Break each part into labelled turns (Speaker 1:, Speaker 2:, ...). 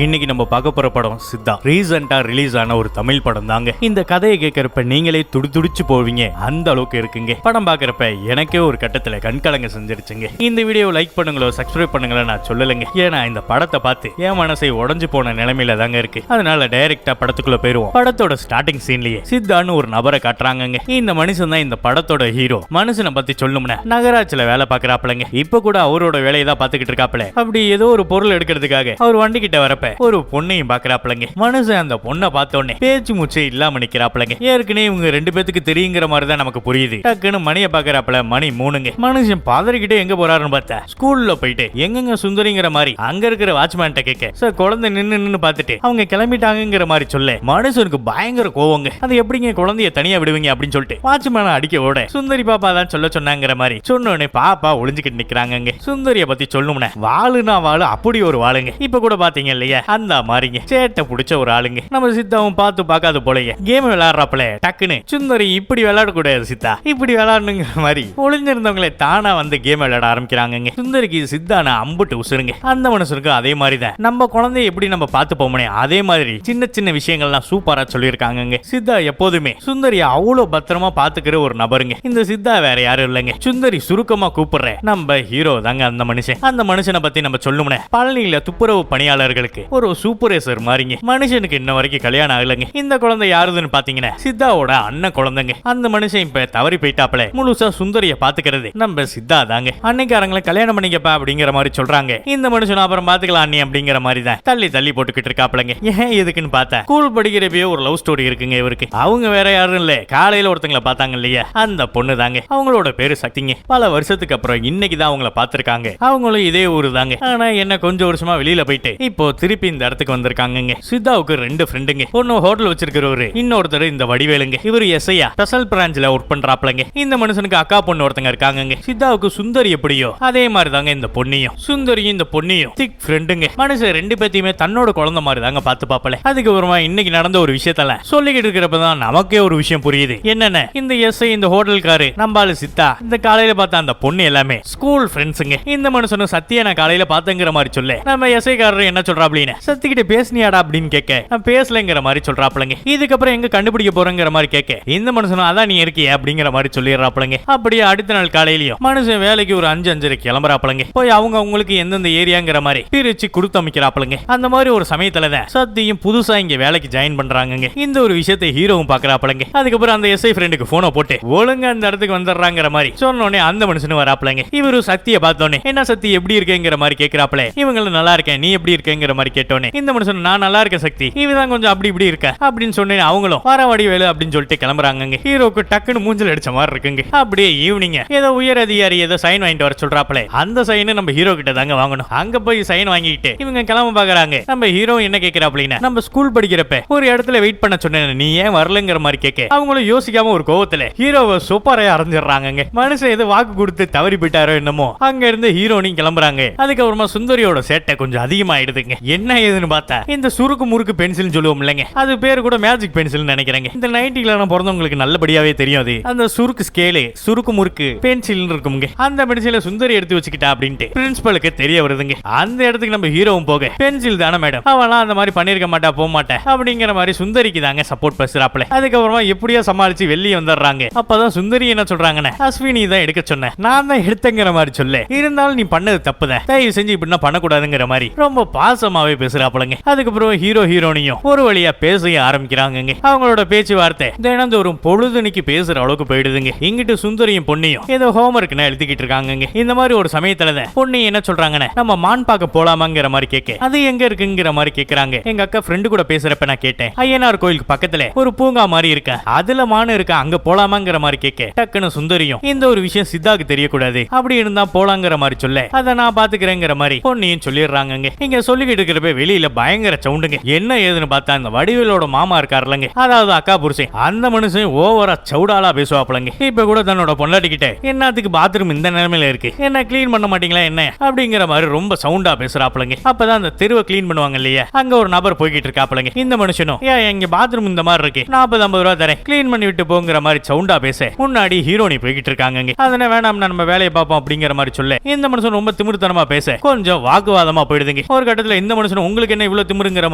Speaker 1: இன்னைக்கு நம்ம பார்க்க போற படம் சித்தா. ரீசெண்டா ரிலீஸ் ஆன ஒரு தமிழ் படம் தாங்க. இந்த கதையை கேட்கறப்ப நீங்களே துடிச்சு போவீங்க, அந்த அளவுக்கு இருக்குங்க. படம் பார்க்கறப்ப எனக்கே ஒரு கட்டத்துல கண்கலங்க செஞ்சிருச்சுங்க. இந்த வீடியோ லைக் பண்ணுங்களோ சப்ஸ்கிரைப் பண்ணுங்களோ நான் சொல்லலைங்க. ஏன்னா இந்த படத்தை பார்த்து என் மனசை உடஞ்சு போன நிலைமையில தாங்க இருக்கு. அதனால டைரக்டா படத்துக்குள்ள போயிருவோம். படத்தோட ஸ்டார்டிங் சீன்லயே சித்தான்னு ஒரு நபரை காட்டுறாங்க. இந்த மனுஷன் தான் இந்த படத்தோட ஹீரோ. மனுஷனை பத்தி சொல்லணும்னா நகராட்சியில வேலை பாக்குறாப்லங்க. இப்ப கூட அவரோட வேலையை தான் பாத்துக்கிட்டு இருக்காப்ல. அப்படி ஏதோ ஒரு பொருள் எடுக்கிறதுக்காக அவர் வண்டி கிட்ட வரப்ப ஒரு பொண்ணையும் பாக்குறாப்லங்க. மனுஷன் அந்த பொண்ணை பார்த்தோன்னே பேச்சு மூச்சே இல்லாம நிக்கிறாப்லங்க. ஏற்கனவே இவங்க ரெண்டு பேத்துக்கு தெரியுங்கிற மாதிரி தான் நமக்கு புரியுது. டக்குன்னு மணியை பாக்குறாப்ல. மணி 3ங்க. மனுஷன் பாதறிக்கிட்டே எங்க போறாருன்னு பார்த்தா ஸ்கூல்ல போயிட்டு எங்கெங்க சுந்தரிங்கிற மாதிரி அங்க இருக்கிற வாட்ச்மேன்ட்ட கேட்க சார் குழந்தை நின்னு பார்த்துட்டு அவங்க கிளம்பிட்டாங்கிற மாதிரி சொல்ல மனுஷனுக்கு பயங்கர கோவங்க. அது எப்படிங்க குழந்தைய தனியா விடுவீங்க அப்படின்னு சொல்லிட்டு வாட்ச்மேனை அடிக்க ஓட சுந்தரி பாப்பா தான் சொல்ல சொன்னாங்கிற மாதிரி சொன்னோடனே பாப்பா ஒளிஞ்சுக்கிட்டு நிக்கிறாங்க. சுந்தரிய பத்தி சொல்லணும்னா வாளுனா வாளு அப்படி ஒரு வாளுங்க. இப்ப கூட பாத்தீங்க இல்லையா அந்த மாதிரிங்க சேட்டை புடிச்ச ஒரு ஆளுங்க. நம்ம சித்தாவும் பார்த்து பார்க்காத போலயே கேம் விளையாடுறாப்ல. டக்குன்னு சுந்தரி இப்படி விளையாடக்கூடாது சித்தா, இப்படி விளையாடணுங்கிற மாதிரி ஒளிஞ்சிருந்தவங்களே தானா வந்து கேம் விளையாட ஆரம்பிக்கிறாங்க. சுந்தரிக்கு சித்தான அம்புட்டு உசுருங்க. அந்த மனுஷனுக்கு அதே மாதிரி தான் நம்ம குழந்தைய எப்படி நம்ம பார்த்து போமனே அதே மாதிரி சின்ன சின்ன விஷயங்கள்லாம் சூப்பரா சொல்லியிருக்காங்க. சித்தா எப்போதுமே சுந்தரியை அவ்வளவு பத்திரமா பாத்துக்கிற ஒரு நபருங்க. இந்த சித்தா வேற யாரும் இல்லைங்க. சுந்தரி சுருக்கமா கூப்பிடுற நம்ம ஹீரோ தாங்க அந்த மனுஷன். அந்த மனுஷனை பத்தி நம்ம சொல்லணும்னா பழனியில துப்புரவு பணியாளர்களுக்கு ஒரு சூப்பர்வைசர் மாதிரிங்க. மனுஷனுக்கு இன்ன வரைக்கும் கல்யாணம் ஆகலங்க. இந்த குழந்தை யாருதுன்னு பாத்தீங்கன்னா சித்தாவோட அண்ணன் குழந்தைங்க. அந்த மனுஷன் இப்ப தவறி போயிட்டாப்ல. முழுசா சுந்தரிய பாத்துக்கிறது நம்ம சித்தா தாங்க. அன்னைக்காரங்களை கல்யாணம் பண்ணிக்கப்பா அப்படிங்கிற மாதிரி சொல்றாங்க. இந்த மனுஷன் அப்புறம் பாத்துக்கலாம் அண்ணி அப்படிங்கிற மாதிரி தான் தள்ளி தள்ளி போட்டுக்கிட்டு இருக்காப்லங்க. ஏன் எதுக்குன்னு பார்த்தா ஸ்கூல் படிக்கிறப்பயே ஒரு லவ் ஸ்டோரி இருக்குங்க இவருக்கு. அவங்க வேற யாரும் இல்ல, காலையில ஒருத்தங்களை பார்த்தாங்க இல்லையா அந்த பொண்ணு தாங்க. அவங்களோட பேரு சக்திங்க. பல வருஷத்துக்கு அப்புறம் இன்னைக்கு தான் அவங்கள பாத்திருக்காங்க. அவங்களும் இதே ஊரு தாங்க. ஆனா என்ன கொஞ்சம் வருஷமா வெளியில போயிட்டு இப்போ திருப்பி இந்த இடத்துக்கு வந்திருக்காங்க. சித்தாவுக்கு 2 ஃப்ரெண்டுங்க. ஒன்னு ஹோட்டல் வச்சிருக்கிறவரு, இன்னொருத்தர் இந்த வடிவேலுங்க. இவரு எஸ்ஐயா ஸ்பெஷல் பிரான்ச்ல ஒர்க் பண்றாப்லங்க. இந்த மனுஷனுக்கு அக்கா பொண்ணு ஒருத்தங்க இருக்காங்க. சித்தாவுக்கு சுந்தரி எப்படியோ அதே மாதிரி தாங்க இந்த பொண்ணையும். சுந்தரியும் இந்த பொண்ணையும் திக் ஃப்ரெண்டுங்க. மனுஷன் 2 பேத்தையுமே தன்னோட குழந்தை மாதிரி தாங்க பாத்து பாப்பல. அதுக்கப்புறமா இன்னைக்கு நடந்த ஒரு விஷயத்தால சொல்லிக்கிட்டு இருக்கிறப்பதான் நமக்கே ஒரு விஷயம் புரியுது. என்னன்னு இந்த எஸ்ஐ இந்த ஹோட்டல்காரு நம்பாலு சித்தா இந்த காலையில பார்த்த அந்த பொண்ணு எல்லாமே ஸ்கூல் ஃப்ரெண்ட்ஸுங்க. இந்த மனுஷனும் சத்தியா நான் காலையில பார்த்தங்கிற மாதிரி சொல்ல நம்ம எஸ்ஐ காரர் என்ன சொல்றாப்லின்னு சத்திக்கிட்ட பேசினியாடா அப்படின்னு கேட்க நான் பேசலங்கிற மாதிரி சொல்றாப்லங்க. இதுக்கப்புறம் எங்க கண்டுபிடிக்க போறங்கிற மாதிரி கேட்க இந்த மனுஷனும் அதான் நீ இருக்கிய அப்படிங்கிற மாதிரி சொல்லிடுறாப்லங்க. அப்படியே அடுத்த நாள் காலையிலயும் மனுஷன் வேலைக்கு ஒரு 5:30 கிளம்புறாப்லங்க. போய் அவங்க அவங்களுக்கு எந்தெந்த ஏரியாங்கிற மாதிரி பிரிச்சு கொடுத்து அமைக்கிறாப்லங்க. அந்த மாதிரி ஒரு சமயத்துல தான் சத்தியும் புதுசா இங்க வேலைக்கு ஜாயின் பண்றாங்க. இந்த ஒரு விஷயத்தை ஹீரோவும் பாக்குறாப்லங்க. அதுக்கப்புறம் அந்த எஸ்ஐ ஃப்ரெண்டுக்கு போனை போட்டு ஒழுங்கா அந்த இடத்துக்கு வந்துடுறாங்கிற மாதிரி சொன்னோடனே அந்த மனுஷனும் வராப்லங்க. இவரு சக்தியை பார்த்தோன்னே என்ன சக்தி எப்படி இருக்கேங்கிற மாதிரி கேட்கிறாப்ல. இவங்களும் நல்லா இருக்கேன், நீ எப்படி இருக்கேங்கிற மாதிரி கேட்டோன்னே இந்த மனுஷன் நான் நல்லா இருக்கேன் சக்தி, இவதான் கொஞ்சம் அப்படி இப்படி இருக்க அப்படின்னு சொன்னேன். அவங்களும் வர வடிவேலு அப்படின்னு சொல்லிட்டு கிளம்புறாங்க. ஹீரோக்கு டக்குன்னு மூஞ்சல் அடிச்ச மாதிரி இருக்குங்க. அப்படியே ஈவினிங் ஏதோ உயர் அதிகாரி ஏதோ சைன் வாங்கிட்டு வர சொல்றாப்ல. அந்த சைன் நம்ம ஹீரோ கிட்ட தாங்க வாங்கணும். அங்க போய் சைன் வாங்கிட்டு இவங்க கிளம்ப பாக்குறாங்க. நம்ம ஹீரோ என்ன கேட்கிறாப்ல, நம்ம ஸ்கூல் படிக்கிறப்ப ஒரு இடத்துல வெயிட் பண்ண சொன்னேன், நீ ஏன் வரலங்கிற மாதிரி கேட்க அவங்களும் யோசிக்காம ஒரு கோவத்துல ஹீரோவை சூப்பரா அரைஞ்சிடறாங்க. மனுஷன் ஏதோ வாக்கு கொடுத்து தவறி போயிட்டாரோ என்னமோ. அங்க இருந்து ஹீரோனையும் கிளம்புறாங்க. அதுக்கப்புறமா சுந்தரியோட சேட்டை கொஞ்சம் அதிகமாயிடுதுங்க. என்ன ஏதுன்னு பார்த்தா இந்த சுருக்கு முறுக்கு பென்சில் சொல்லுவோம் இல்லைங்க, அது பேரு கூட மேஜிக் பென்சில் நினைக்கிறேங்க. இந்த 90ல பிறந்தவங்களுக்கு நல்லபடியாவே தெரியும். அது அந்த சுருக்கு ஸ்கேலு சுருக்கு முறுக்கு பென்சில் இருக்குங்க. அந்த பென்சிலை சுந்தரி எடுத்து வச்சுக்கிட்டா அப்படின்ட்டு பிரின்சிபலுக்கு தெரிய வருதுங்க. அந்த இடத்துக்கு நம்ம ஹீரோவும் போக பென்சில் தானே மேடம், அவெல்லாம் அந்த மாதிரி பண்ணிருக்க மாட்டா போக மாட்டேன் அப்படிங்கிற மாதிரி சுந்தரிக்கு தாங்க சப்போர்ட் பேசுறாப்ல. அதுக்கப்புறமா எப்படியோ சமாளிச்சு வெளியே வந்துடுறாங்க. அப்பதான் சுந்தரி என்ன சொல்றாங்கன்னு அஸ்வினி தான் எடுக்க சொன்னேன், நான் தான் எடுத்தங்கிற மாதிரி சொல்ல இருந்தாலும் நீ பண்ணது தப்புதான், தயவு செஞ்சு இப்படின்னா பண்ணக்கூடாதுங்கிற மாதிரி ரொம்ப பாசமாவே பேசுறாப்லங்க. அதுக்கப்புறம் ஹீரோ ஹீரோனியும் ஒரு வழியா பேச ஆரம்பிக்கிறாங்க. அவங்களோட பேச்சுவார்த்தை தினந்தோறும் பொழுதுனிக்கு பேசுற அளவுக்கு போயிடுதுங்க. இங்கிட்டு சுந்தரியும் பொண்ணையும் ஏதோ ஹோம்வொர்க்னா எழுதிக்கிட்டு இருக்காங்க. இந்த மாதிரி ஒரு சமயத்துல தான் பொண்ணு என்ன சொல்றாங்கன்னு நம்ம மான் பார்க்க போலாமாங்கிற மாதிரி கேட்க அது எங்க இருக்குங்கிற மாதிரி கேக்குறாங்க. எங்க அக்கா ஃப்ரெண்டு கூட பேசுறப்ப நான் கேட்டேன், ஐயனார் கோயிலுக்கு பக்கத்துல ஒரு பூங்கா மாதிரி இருக்க அதுல மான் இருக்க அங்க போலாமாங்கிற மாதிரி கேட்க டக்குன்னு சுந்தரியும் இந்த ஒரு விஷயம் சித்தாக்கு தெரியக்கூடாது, அப்படி இருந்தா போலாங்கிற மாதிரி சொல்ல அதை நான் பாத்துக்கிறேங்கிற மாதிரி பொண்ணையும் சொல்லிடுறாங்க. இங்க சொல்லிக்கிட்டு இருக்கிறப்ப வெளியில பயங்கர சவுண்டுங்க. என்ன ஏதுன்னு பார்த்தா அந்த வடிவேலோட மாமா இருக்காருலங்க, அதாவது அக்கா புருஷன், அந்த மனுஷன் ஓவரா சவுடாலா பேசுவாப்லங்க. இப்ப கூட தன்னோட பொண்டாட்டிக்கிட்ட என்னத்துக்கு பாத்ரூம் இந்த நிலைமையில இருக்கு, என்ன கிளீன் பண்ண மாட்டீங்களா என்ன அப்படிங்கிற மாதிரி ரொம்ப சவுண்டா பேசுறாப்லங்க. அப்பதான் அந்த தெருவை கிளீன் பண்ணுவாங்க இல்லையா, அங்க ஒரு நபர் போய்கிட்டு இருக்காப்லங்க. இந்த மனுஷனும் ஏன் எங்க பாத்ரூம் இந்த மாதிரி இருக்கு, 40-50 ரூபா தரேன் கிளீன் பண்ணி விட்டு போங்கிற மாதிரி சவுண்டா பேச முன்னாடி ஹீரோனி போய்கிட்டு இருக்காங்க. அதனால வேணாம் நம்ம வேலையை பார்ப்போம் அப்படிங்கிற மாதிரி சொல்ல இந்த மனுஷன் ரொம்ப திமிர்த்தனமா பேச கொஞ்சம் வாக்குவாதமா போயிடுதுங்க. ஒரு கட்டத்துல இந்த மனுஷன் உங்களுக்கு என்ன இவ்வளவு திமிருங்கிற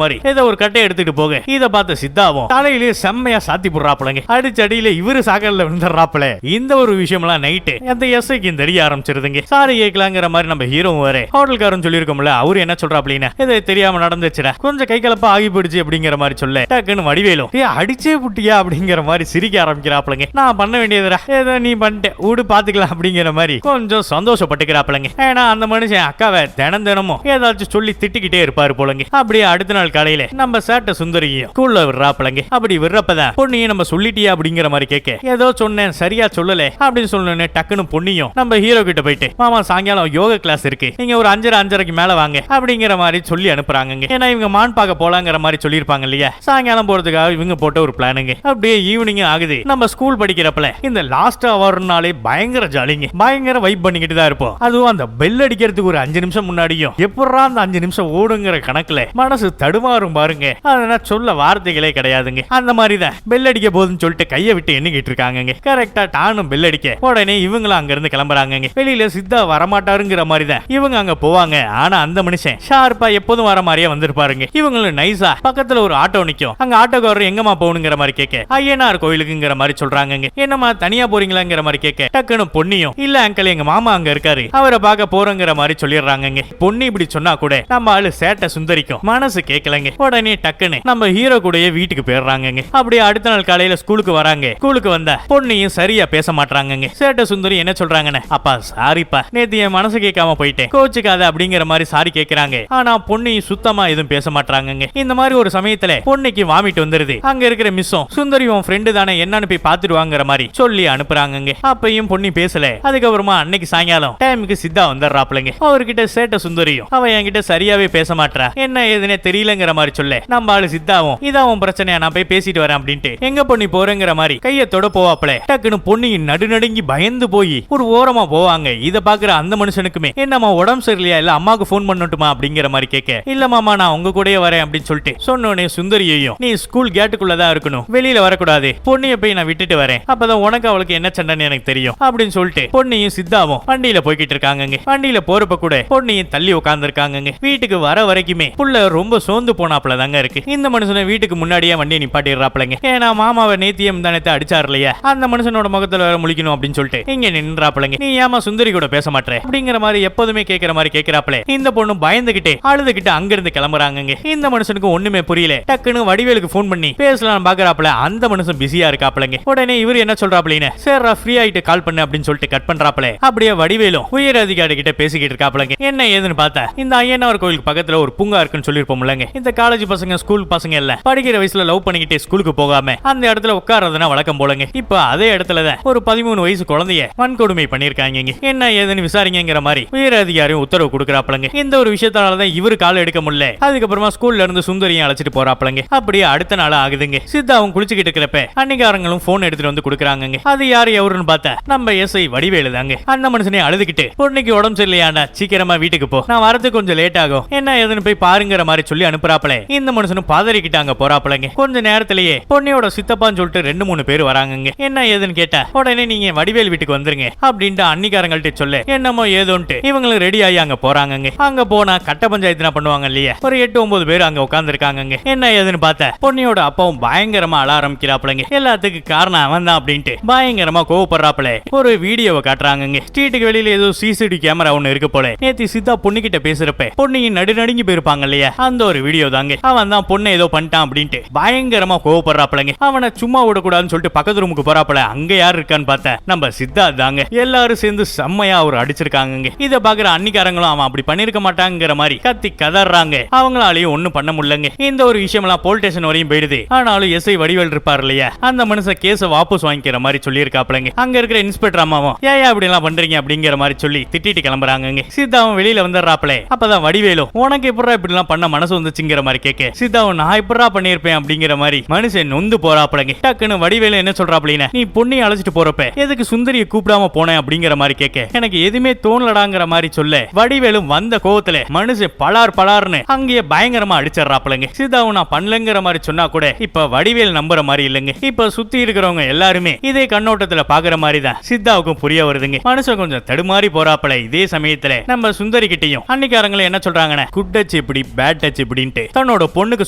Speaker 1: மாதிரி ஏதோ ஒரு கட்டை எடுத்துட்டு போக இத பார்த்த சித்தாவும் தலையிலேயே செம்மையா சாத்தி போடுறாப்லங்க. அடிச்ச அடியில இவரு சாகல்ல விழுந்துறாப்ல. இந்த ஒரு விஷயம்லாம் நைட்டு அந்த எஸ்ஐக்கு தெரிய ஆரம்பிச்சிருதுங்க. சாரி கேட்கலாங்கிற மாதிரி நம்ம ஹீரோ வேற ஹோட்டல்காரன் சொல்லியிருக்கோம்ல, அவரு என்ன சொல்றா அப்படின்னா இதை தெரியாம நடந்துச்சுடா, கொஞ்சம் கை கலப்பா ஆகி போயிடுச்சு அப்படிங்கிற மாதிரி சொல்ல டக்குன்னு வடிவேலும் அடிச்சே புட்டியா அப்படிங்கிற மாதிரி சிரிக்க ஆரம்பிக்கிறாப்லங்க. நான் பண்ண வேண்டியதுடா, ஏதோ நீ பண்ணிட்டு ஊடு பாத்துக்கலாம் அப்படிங்கிற மாதிரி கொஞ்சம் சந்தோஷப்பட்டுக்கிறாப்லங்க. ஏன்னா அந்த மனுஷன் அக்காவை தினமும் ஏதாச்சும் சொல்லி திட்டிக்கிட்டே இருப்பாரு போலங்க. அப்படியே அடுத்த நாள் காலையில நம்ம சேட்ட சுந்தரியும் ஸ்கூல்ல விடுறாப்லங்க. அப்படி விடுறப்பதான் பொண்ணையும் நம்ம சொல்லிட்டியா அப்படிங்கிற மாதிரி கேட்க ஏதோ சொன்னேன் சரியா சொல்லல அப்படின்னு சொன்னோன்னே டக்குன்னு பொண்ணையும் நம்ம ஹீரோ கிட்ட போயிட்டு மாமா சாயங்காலம் யோகா கிளாஸ் இருக்கு, நீங்க ஒரு 5:30 மேல வாங்க அப்படிங்கிற மாதிரி சொல்லி அனுப்புறாங்க. ஏன்னா இவங்க மான் பார்க்க போலாங்கிற மாதிரி சொல்லியிருப்பாங்க இல்லையா, சாயங்காலம் போறதுக்காக இவங்க போட்ட ஒரு பிளானுங்க. அப்படியே ஈவினிங் ஆகுது. நம்ம ஸ்கூல் படிக்கிறப்பல இந்த லாஸ்ட் அவர்னாலே பயங்கர ஜாலிங்க, பயங்கர வைப் பண்ணிக்கிட்டு தான் இருப்போம். அதுவும் அந்த பெல் அடிக்கிறதுக்கு ஒரு 5 நிமிஷம் முன்னாடியும் எப்படா அந்த 5 நிமிஷம் ஓடுங்கிற கணக்குல மனசு தடுமாறும் பாருங்க. அதனால சொல்ல வார்த்தைகளே கிடையாதுங்க. அந்த மாதிரி தான் பெல் அடிக்க போதுன்னு சொல்லிட்டு கையை விட்டு எண்ணிக்கிட்டு இருக்காங்க. கரெக்டா டானும் பெல் அடிக்க உடனே இவங்களும் அங்க இருந்து கிளம்புறாங்க. வெளியில சித்தா வரமாட்டாருங்கிற மாதிரி தான் இவங்க அங்க போவாங்க. ஆனா அந்த மனுஷன் ஷார்ப்பா எப்போதும் வர மாதிரியே வந்திருப்பாருங்க. இவங்களும் நைஸா பக்கத்துல ஒரு ஆட்டோ நிக்கும். அங்க ஆட்டோக்காரர் எங்கம்மா போகணுங்கிற மாதிரி கேட்க ஐயனார் கோயிலுக்குங்கிற மாதிரி சொல்றாங்க. என்னம்மா தனியா போறீங்களாங்கிற மாதிரி கேட்க டக்குன்னு பொன்னியும் இல்ல அங்கிள் எங்க மாமா அங்க இருக்காரு, அவரை பார்க்க போறோங்கிற மாதிரி சொல்லிடுறாங்க. பொன்னி இப்படி சொன்னா கூட நம்ம ஆளு சேட்ட சுந்தரிக்கும் மனசு கேட்கலங்க. உடனே டக்குன்னு நம்ம ஹீரோ கூடயே வீட்டுக்கு போயிடுறாங்க. அப்படியே அடுத்த நாள் காலையில ஸ்கூலுக்கு வராங்க. ஸ்கூலுக்கு வந்த பொன்னியும் சரியா பேச மாட்டாங்க. சேட்ட சுந்தரி என்ன சொல்றாங்கன்னு, அப்பா சாரிப்பா நேத்து என் மனசு கேட்காம போயிட்டேன், கோச்சுக்காத அப்படிங்கிற மாதிரி சாரி கேட்கறாங்க. ஆனா பொன்னி சுத்தமா எதுவும் பேச மாட்டாங்க. இந்த மாதிரி ஒரு சமயத்துல பொன்னிக்கு வாமிட் வந்துருது. அங்க இருக்கிற மிஸ்ஸும் சுந்தரி உன் ஃப்ரெண்டு தானே என்னன்னு போய் பாத்துடுவாங்கிற மாதிரி சொல்லி அனுப்புறாங்க. அப்பையும் பொன்னி பேசல. அதுக்கப்புறமா அன்னைக்கு சாயங்காலம் டைமுக்கு சித்தா வந்துடுறாப்லங்க. அவர்கிட்ட சேட்ட சுந்தரியும் அவ என்கிட்ட சரியாவே பேச மாட்டா, என்ன ஏதுனே தெரியலங்கிற மாதிரி சொல்ல நம்ம ஆளு சித்தாவும் இதாவும் பிரச்சனையா நான் போய் பேசிட்டு வரேன் அப்படின்ட்டு எங்க பொண்ணி போறேங்கிற மாதிரி கைய தொட போவாப்ல. டக்குன்னு பொன்னி நடுநடுங்கி பயந்து போய் ஒரு ஓரமா போவாங்க. இத பாக்குற அந்த மனுஷனுக்குமே என்னம்மா உடம்பு சரியில்லையா, இல்ல அம்மாக்கு போன் பண்ணட்டுமா அப்படிங்கிற மாதிரி கேட்க இல்ல மாமா நான் உங்க கூடயே வரேன் அப்படின்னு சொல்லிட்டு சொன்னோனே சுந்தரியையும் நீ ஸ்கூல் கேட்டுக்குள்ளதான் இருக்கணும், வெளியில வரக்கூடாது, பொன்னிய போய் நான் விட்டுட்டு வரேன், அப்பதான் உனக்கு அவளுக்கு என்ன சண்டைன்னு எனக்கு தெரியும் அப்படின்னு சொல்லிட்டு பொன்னியும் சித்தாவும் வண்டியில போய்கிட்டு இருக்காங்க. வண்டியில போறப்ப கூட பொன்னியும் தள்ளி உட்கார்ந்து இருக்காங்க. வீட்டுக்கு வர வரைக்குமே புள்ள ரொம்ப சோர்ந்து போனாப்ல தாங்க இருக்கு. இந்த மனுஷனை வீட்டுக்கு முன்னாடியே வண்டியை நிப்பாட்டிடுறாப்லங்க. ஏன்னா மாமாவை நேத்தியம் தானத்தை அடிச்சாரு இல்லையா, அந்த மனுஷனோட முகத்துல வேற முழிக்கணும் அப்படின்னு சொல்லிட்டு இங்க நின்றாப்லங்க. நீ ஏமா சுந்தரி கூட பேச மாட்டே அப்படிங்கிற மாதிரி எப்போதுமே கேட்கிற மாதிரி கேட்கிறாப்ல. இந்த பொண்ணு பயந்துகிட்டு அழுதுகிட்டு அங்கிருந்து கிளம்புறாங்க. இந்த மனுஷனுக்கு ஒண்ணுமே புரியல. டக்குன்னு வடிவேலுக்கு போன் பண்ணி பேசலாம் பாக்குறாப்ல. அந்த மனுஷன் பிஸியா இருக்காப்லங்க. உடனே இவர் என்ன சொல்றாப்லன்னு சரி ஃப்ரீ ஆயிட்டு கால் பண்ணு அப்படின்னு சொல்லிட்டு கட் பண்றாப்ல. அப்படியே வடிவேலும் உயர் அதிகாரி கிட்ட பேசிக்கிட்டு இருக்காப்லங்க. என்ன ஏதுன்னு பார்த்தா இந்த ஐயனார் கோயிலுக்கு பக்கத்துல ஒரு பூங்கா இருக்குன்னு சொல்லிருப்போம்லங்க. இந்த காலேஜ் பசங்க ஸ்கூல் பசங்க இல்ல படிக்கிற வயசுல லவ் பண்ணிக்கிட்டே ஸ்கூலுக்கு போகாம அந்த இடத்துல உட்கார்றதுனா வழக்கம் போலங்க. இப்ப அதே இடத்துலதான் ஒரு 13 வயசு குழந்தைய வன்கொடுமை பண்ணிருக்காங்க. என்ன ஏதுன்னு விசாரிங்கிற மாதிரி உயர் அதிகாரியும் உத்தரவு கொடுக்கறாப்லங்க. இந்த ஒரு விஷயத்தாலதான் இவரு கால் எடுக்க முடியல. அதுக்கப்புறமா ஸ்கூல்ல இருந்து சுந்தரியும் அழைச்சிட்டு போறாப்லங்க. அப்படியே அடுத்த நாள் ஆகுதுங்க. சித்தாவும் குளிச்சுக்கிட்டு இருக்கிறப்ப அன்னிக்காரங்களும் போன் எடுத்துட்டு வந்து கொடுக்குறாங்க. அது யாரு எவருன்னு பார்த்தா நம்ம எஸ்ஐ வடிவேலு தாங்க. அந்த மனுஷனே அழுதுகிட்டு பொண்ணுக்கு உடம்பு சரியில்லையாண்டா சீக்கிரமா வீட்டுக்கு போ, நான் வரது கொஞ்சம் லேட் ஆகும், என்ன ஏதுன்னு போய் பாருங்கிற மாதிரி சொல்லி அனுப்புறாப்ல. இந்த மனுஷனும் பதறிக்கிட்டு அங்க போறாப்லங்க. கொஞ்ச நேரத்திலேயே பொண்ணியோட சித்தப்பான்னு சொல்லிட்டு 2-3 பேர் வராங்க. என்ன ஏதுன்னு கேட்டா உடனே நீங்க வடிவேல் வீட்டுக்கு வந்துருங்க அப்படின்ட்டு அன்னிக்காரங்கள்ட்ட சொல்ல என்னமோ ஏதோன்ட்டு இவங்களும் ரெடி ஆகி அங்க போறாங்க. அங்க போனா கட்ட பஞ்சாயத்து பண்ணுவாங்க இல்லையா, ஒரு 8-9 பேர் அங்க உட்கார்ந்து இருக்காங்க. என்ன ஏதுன்னு பார்த்தா பொண்ணியோட அப்பாவும் பயங்கரமா அழ ஆரம்பிக்கிறாப்லங்க. எல்லாத்துக்கு காரணம் அவன் தான் அப்படின்ட்டு பயங்கரமா கோவப்படுறாப்ல. ஒரு வீடியோவை காட்டுறாங்க. ஸ்ட்ரீட்டுக்கு வெளியில ஏதோ சிசிடிவி கேமரா ஒண்ணு இருக்கு போல. நேத்து சித்தா பொண்ணுகிட்ட பேசுறப்ப பொண்ணியின் நடுநடுங்கி போயிருப்பாங்க இல்லையா, அந்த ஒரு வீடியோ தாங்க. அவன் தான் பொண்ணை ஏதோ பண்ணிட்டான் அப்படின்ட்டு பயங்கரமா கோவப்படுறாப்லங்க. அவனை சும்மா விடக்கூடாதுன்னு சொல்லிட்டு பக்கத்து ரூமுக்கு போறாப்ல. அங்க யாரு இருக்கான்னு பார்த்தா நம்ம சித்தா தாங்க. எல்லாரும் சேர்ந்து செம்மையா அவர் அடிச்சிருக்காங்க. இத பாக்குற அன்னிக்காரங்களும் அவன் அப்படி பண்ணிருக்க மாட்டாங்கிற மாதிரி கத்தி கதறாங்க. அவங்களாலையும் ஒண்ணும் பண்ண முடியலங்க. இந்த ஒரு விஷயம் எல்லாம் போலீஸ் ஸ்டேஷன் வரையும் போயிடுது. ஆனாலும் எஸ்ஐ வடிவேல் இருப்பார் இல்லையா, அந்த மனுஷன் கேஸ வாபஸ் வாங்கிக்கிற மாதிரி சொல்லி இருக்காப்லங்க. அங்க இருக்கிற இன்ஸ்பெக்டர் அம்மாவும் ஏன் அப்படி எல்லாம் பண்றீங்க அப்படிங்கிற மாதிரி சொல்லி திட்டிட்டு கிளம்புறாங்க. சித்தாவும் வெளியில வந்துடுறாப்ல. அப்பதான் வடிவேலும் உனக்கு எப்படா இப்படி எல்லாம் பண்ண மனசு வந்துச்சுங்கிற மாதிரி கேட்க சித்தாவும் நான் எப்படா பண்ணிருப்பேன் அப்படிங்கிற மாதிரி மனுஷன் நொந்து போறாப்லங்க. டக்குன்னு வடிவேலும் என்ன சொல்றாப்லீனா நீ பொண்ணை அழைச்சிட்டு போறப்ப எதுக்கு சுந்தரியை கூப்பிடாம போனேன் அப்படிங்கிற மாதிரி கேட்க எனக்கு எதுவுமே தோணலடாங்கிற மாதிரி சொல்ல வடிவேலும் வந்த கோவத்துல மனுஷன் பலார் பலார்னு அங்கேயே பயங்கரமா அடிச்சிடறாப்லங்க. சித்தாவும் நான் பண்ணலங்கிற மாதிரி சொன்னா கூட இப்ப வடிவேல் நம்புற மாதிரி இல்லைங்க. இப்ப சுத்தி இருக்கிறவங்க எல்லாருமே இதே கண்ணோட்டத்துல பாக்குற மாதிரி தான் சித்தாவுக்கும் புரிய வருதுங்க. மனுஷன் கொஞ்சம் தடுமாறி போறாப்ல. இதே சமயத்துல நம்ம சுந்தரி கிட்டையும் அன்னிக்காரங்களும் என்ன சொல்றாங்கன்னா குட் டச் எப்படி பேட் டச் எப்படின்ட்டு தன்னோட பொண்ணுக்கு